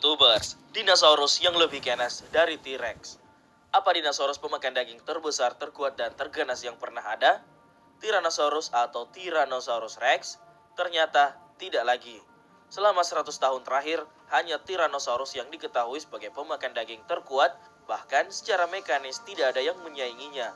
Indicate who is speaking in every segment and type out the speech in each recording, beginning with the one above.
Speaker 1: YouTubers, dinosaurus yang lebih ganas dari T-Rex. Apa dinosaurus pemakan daging terbesar, terkuat, dan terganas yang pernah ada? Tyrannosaurus atau Tyrannosaurus Rex? Ternyata tidak lagi. Selama 100 tahun terakhir, hanya Tyrannosaurus yang diketahui sebagai pemakan daging terkuat, bahkan secara mekanis tidak ada yang menyainginya.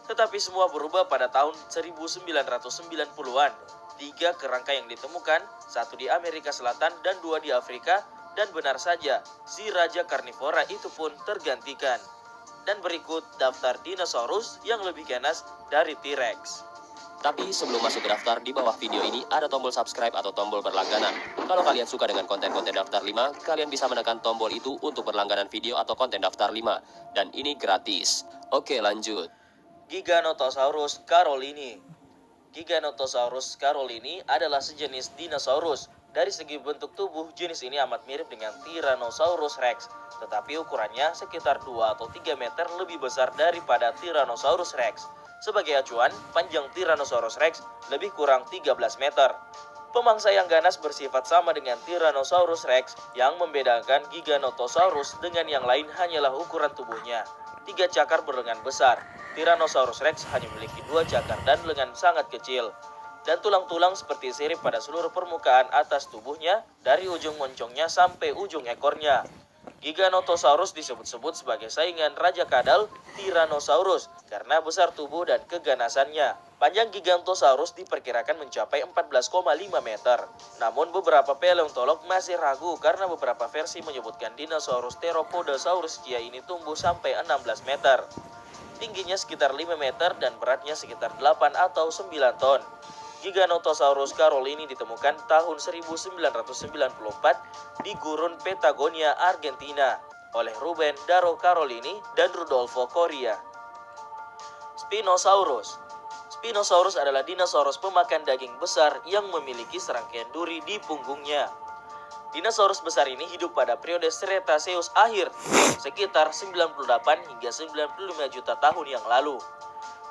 Speaker 1: Tetapi semua berubah pada tahun 1990-an. 3 kerangka yang ditemukan, 1 di Amerika Selatan dan 2 di Afrika, dan benar saja, si raja karnivora itu pun tergantikan. Dan berikut daftar dinosaurus yang lebih ganas dari T-Rex.
Speaker 2: Tapi sebelum masuk ke daftar, di bawah video ini ada tombol subscribe atau tombol berlangganan. Kalau kalian suka dengan konten-konten daftar 5, kalian bisa menekan tombol itu untuk berlangganan video atau konten daftar 5. Dan ini gratis. Oke, lanjut.
Speaker 1: Giganotosaurus carolini. Giganotosaurus carolini adalah sejenis dinosaurus. Dari segi bentuk tubuh, jenis ini amat mirip dengan Tyrannosaurus Rex, tetapi ukurannya sekitar 2 atau 3 meter lebih besar daripada Tyrannosaurus Rex. Sebagai acuan, panjang Tyrannosaurus Rex lebih kurang 13 meter. Pemangsa yang ganas bersifat sama dengan Tyrannosaurus Rex. Yang membedakan Giganotosaurus dengan yang lain hanyalah ukuran tubuhnya. 3 cakar berlengan besar. Tyrannosaurus Rex hanya memiliki 2 cakar dan lengan sangat kecil. Dan tulang-tulang seperti sirip pada seluruh permukaan atas tubuhnya, dari ujung moncongnya sampai ujung ekornya. Giganotosaurus disebut-sebut sebagai saingan Raja Kadal, Tyrannosaurus, karena besar tubuh dan keganasannya. Panjang Giganotosaurus diperkirakan mencapai 14,5 meter. Namun beberapa paleontolog masih ragu karena beberapa versi menyebutkan dinosaurus Theropodosaurus ini tumbuh sampai 16 meter. Tingginya sekitar 5 meter dan beratnya sekitar 8 atau 9 ton. Giganotosaurus carolini ditemukan tahun 1994 di gurun Patagonia, Argentina oleh Ruben Darro Carolini dan Rudolfo Correa. Spinosaurus. Spinosaurus adalah dinosaurus pemakan daging besar yang memiliki serangkaian duri di punggungnya. Dinosaurus besar ini hidup pada periode Cretaceous akhir, sekitar 98 hingga 95 juta tahun yang lalu.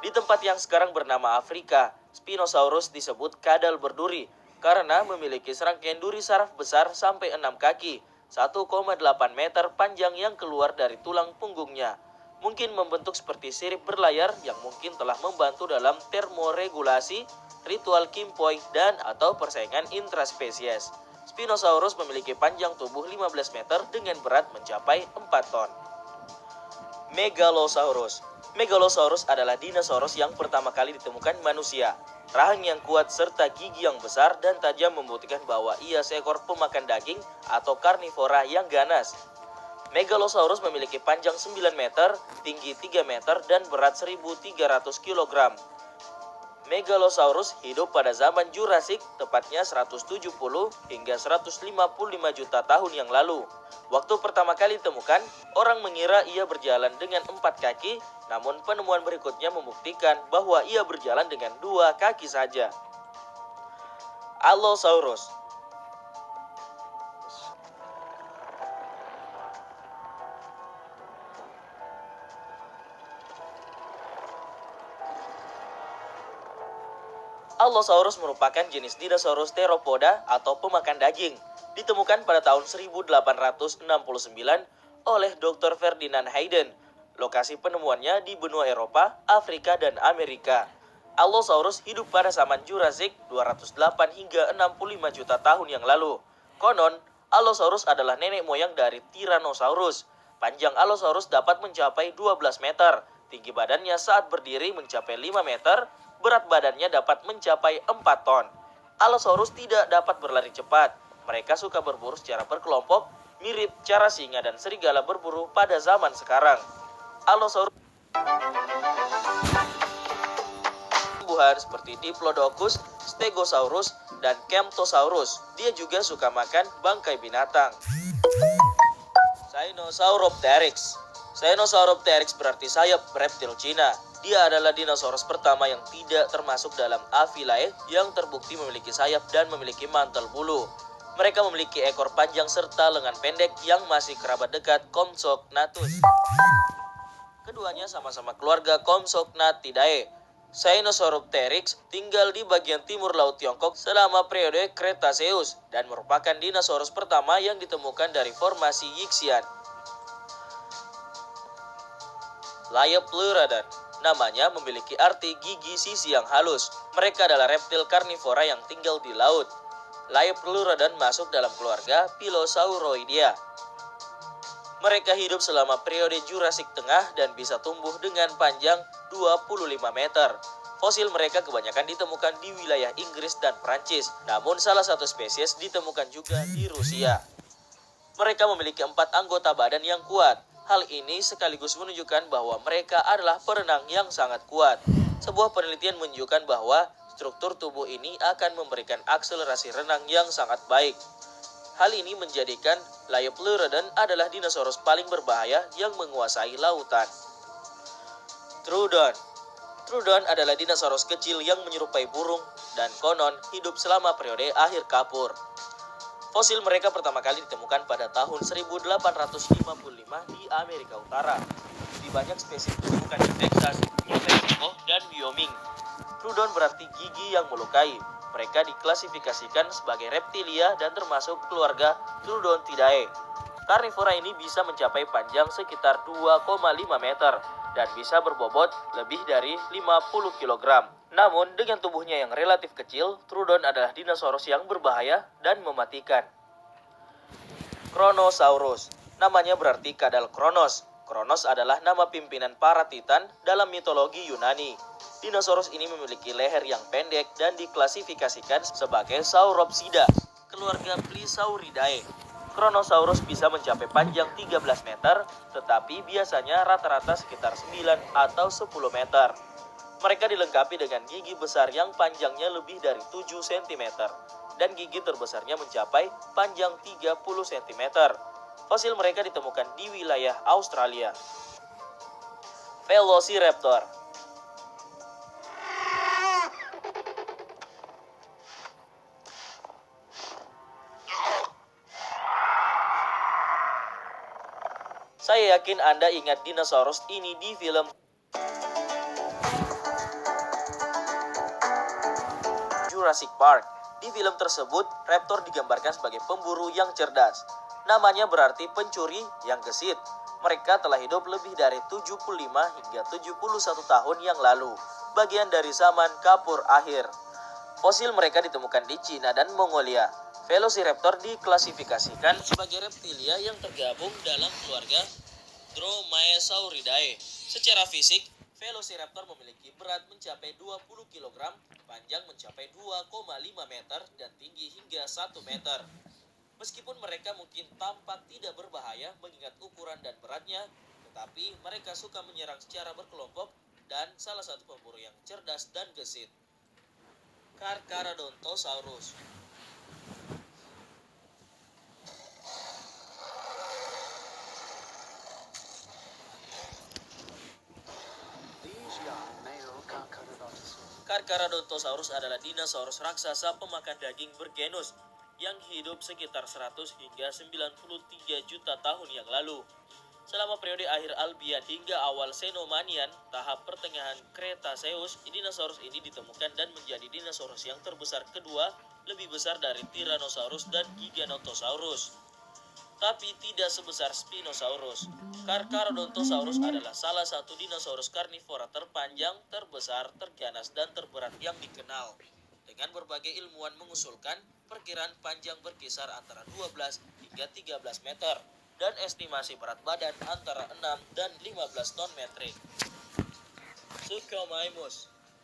Speaker 1: Di tempat yang sekarang bernama Afrika, Spinosaurus disebut kadal berduri karena memiliki serangkaian duri saraf besar sampai 6 kaki, 1,8 meter panjang yang keluar dari tulang punggungnya. Mungkin membentuk seperti sirip berlayar yang mungkin telah membantu dalam termoregulasi, ritual Kimpoi, dan atau persaingan intraspesies. Spinosaurus memiliki panjang tubuh 15 meter dengan berat mencapai 4 ton. Megalosaurus. Megalosaurus adalah dinosaurus yang pertama kali ditemukan manusia. Rahang yang kuat serta gigi yang besar dan tajam membuktikan bahwa ia seekor pemakan daging atau karnivora yang ganas. Megalosaurus memiliki panjang 9 meter, tinggi 3 meter, dan berat 1.300 kg. Megalosaurus hidup pada zaman Jurassik, tepatnya 170 hingga 155 juta tahun yang lalu. Waktu pertama kali ditemukan, orang mengira ia berjalan dengan 4 kaki, namun penemuan berikutnya membuktikan bahwa ia berjalan dengan 2 kaki saja. Allosaurus. Allosaurus merupakan jenis dinosaurus teropoda atau pemakan daging. Ditemukan pada tahun 1869 oleh Dr. Ferdinand Hayden. Lokasi penemuannya di benua Eropa, Afrika, dan Amerika. Allosaurus hidup pada zaman Jurassik 208 hingga 65 juta tahun yang lalu. Konon, Allosaurus adalah nenek moyang dari Tyrannosaurus. Panjang Allosaurus dapat mencapai 12 meter. Tinggi badannya saat berdiri mencapai 5 meter. Berat badannya dapat mencapai 4 ton. Allosaurus tidak dapat berlari cepat. Mereka suka berburu secara berkelompok, mirip cara singa dan serigala berburu pada zaman sekarang. Allosaurus tumbuhan seperti Diplodocus, Stegosaurus, dan Camptosaurus. Dia juga suka makan bangkai binatang. Sinosauropteryx. Sinosauropteryx berarti sayap reptil Cina. Dia adalah dinosaurus pertama yang tidak termasuk dalam Avilae yang terbukti memiliki sayap dan memiliki mantel bulu. Mereka memiliki ekor panjang serta lengan pendek yang masih kerabat dekat Compsognathus. Keduanya sama-sama keluarga Compsognathidae. Sinosauropteryx tinggal di bagian timur laut Tiongkok selama periode Cretaceous dan merupakan dinosaurus pertama yang ditemukan dari formasi Yixian. Liopleurodon. Namanya memiliki arti gigi sisi yang halus. Mereka adalah reptil karnivora yang tinggal di laut. Liopleurodon masuk dalam keluarga Pilosauroidea. Mereka hidup selama periode Jurassik Tengah dan bisa tumbuh dengan panjang 25 meter. Fosil mereka kebanyakan ditemukan di wilayah Inggris dan Prancis, namun salah satu spesies ditemukan juga di Rusia. Mereka memiliki 4 anggota badan yang kuat. Hal ini sekaligus menunjukkan bahwa mereka adalah perenang yang sangat kuat. Sebuah penelitian menunjukkan bahwa struktur tubuh ini akan memberikan akselerasi renang yang sangat baik. Hal ini menjadikan Liopleurodon adalah dinosaurus paling berbahaya yang menguasai lautan. Troodon. Troodon adalah dinosaurus kecil yang menyerupai burung dan konon hidup selama periode akhir kapur. Fosil mereka pertama kali ditemukan pada tahun 1855 di Amerika Utara. Di banyak spesies ditemukan di Texas, New Mexico, dan Wyoming. Troodon berarti gigi yang melukai. Mereka diklasifikasikan sebagai reptilia dan termasuk keluarga Troodontidae. Karnivora ini bisa mencapai panjang sekitar 2,5 meter dan bisa berbobot lebih dari 50 kg. Namun, dengan tubuhnya yang relatif kecil, Troodon adalah dinosaurus yang berbahaya dan mematikan. Kronosaurus. Namanya berarti kadal Kronos. Kronos adalah nama pimpinan para Titan dalam mitologi Yunani. Dinosaurus ini memiliki leher yang pendek dan diklasifikasikan sebagai Sauropsida, keluarga Pleisauridae. Kronosaurus bisa mencapai panjang 13 meter, tetapi biasanya rata-rata sekitar 9 atau 10 meter. Mereka dilengkapi dengan gigi besar yang panjangnya lebih dari 7 cm, dan gigi terbesarnya mencapai panjang 30 cm. Fosil mereka ditemukan di wilayah Australia. Velociraptor. Saya yakin Anda ingat dinosaurus ini di film Jurassic Park. Di film tersebut, raptor digambarkan sebagai pemburu yang cerdas. Namanya berarti pencuri yang gesit. Mereka telah hidup lebih dari 75 hingga 71 tahun yang lalu, bagian dari zaman kapur akhir. Fosil mereka ditemukan di Cina dan Mongolia. Velociraptor diklasifikasikan sebagai reptilia yang tergabung dalam keluarga Dromaeosauridae. Secara fisik, Velociraptor memiliki berat mencapai 20 kg, panjang mencapai 2,5 meter, dan tinggi hingga 1 meter. Meskipun mereka mungkin tampak tidak berbahaya mengingat ukuran dan beratnya, tetapi mereka suka menyerang secara berkelompok dan salah satu pemburu yang cerdas dan gesit. Carcharodontosaurus. Carcharodontosaurus adalah dinosaurus raksasa pemakan daging bergenus yang hidup sekitar 100 hingga 93 juta tahun yang lalu. Selama periode akhir Albian hingga awal Cenomanian, tahap pertengahan Cretaceous, dinosaurus ini ditemukan dan menjadi dinosaurus yang terbesar kedua, lebih besar dari Tyrannosaurus dan Giganotosaurus, tapi tidak sebesar Spinosaurus. Carcharodontosaurus adalah salah satu dinosaurus karnivora terpanjang, terbesar, terganas, dan terberat yang dikenal. Dengan berbagai ilmuwan mengusulkan perkiraan panjang berkisar antara 12 hingga 13 meter dan estimasi berat badan antara 6 dan 15 ton metrik.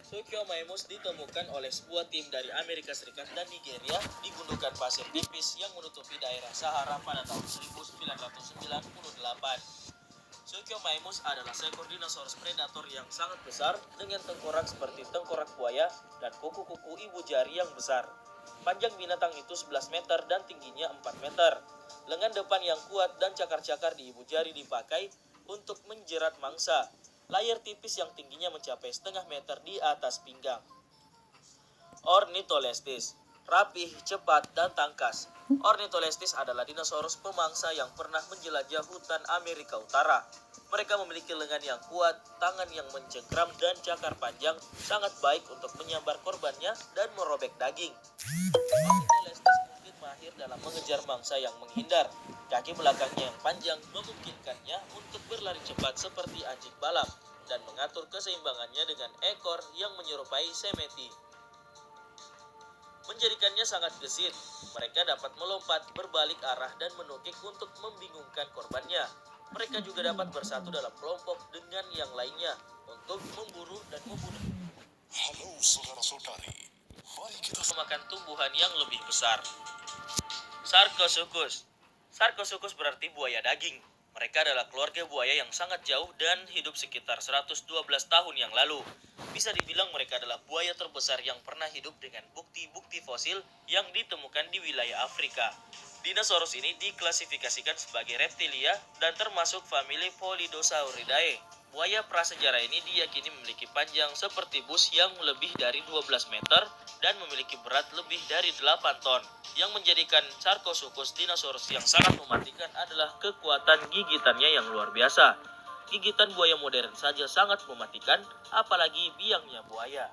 Speaker 1: Suchomimus ditemukan oleh sebuah tim dari Amerika Serikat dan Nigeria di gundukan pasir tipis yang menutupi daerah Sahara pada tahun 1998. Suchomimus adalah seekor dinosaurus predator yang sangat besar dengan tengkorak seperti tengkorak buaya dan kuku-kuku ibu jari yang besar. Panjang binatang itu 11 meter dan tingginya 4 meter. Lengan depan yang kuat dan cakar-cakar di ibu jari dipakai untuk menjerat mangsa. Layar tipis yang tingginya mencapai setengah meter di atas pinggang. Ornitholestes, rapih, cepat, dan tangkas. Ornitholestes adalah dinosaurus pemangsa yang pernah menjelajah hutan Amerika Utara. Mereka memiliki lengan yang kuat, tangan yang mencengkram, dan cakar panjang sangat baik untuk menyambar korbannya dan merobek daging. Celestis mungkin mahir dalam mengejar mangsa yang menghindar. Kaki belakangnya yang panjang memungkinkannya untuk berlari cepat seperti anjing balap dan mengatur keseimbangannya dengan ekor yang menyerupai semeti. Menjadikannya sangat gesit, mereka dapat melompat, berbalik arah, dan menukik untuk membingungkan korbannya. Mereka juga dapat bersatu dalam kelompok dengan yang lainnya untuk memburu dan membunuh.
Speaker 3: Halo saudara-saudari, mari kita
Speaker 1: Memakan tumbuhan yang lebih besar. Sarcosuchus. Sarcosuchus berarti buaya daging. Mereka adalah keluarga buaya yang sangat jauh dan hidup sekitar 112 tahun yang lalu. Bisa dibilang mereka adalah buaya terbesar yang pernah hidup dengan bukti-bukti fosil yang ditemukan di wilayah Afrika. Dinosaurus ini diklasifikasikan sebagai reptilia dan termasuk famili Polydosauridae. Buaya prasejarah ini diyakini memiliki panjang seperti bus yang lebih dari 12 meter dan memiliki berat lebih dari 8 ton. Yang menjadikan Sarcosuchus dinosaurus yang sangat mematikan adalah kekuatan gigitannya yang luar biasa. Gigitan buaya modern saja sangat mematikan, apalagi biangnya buaya.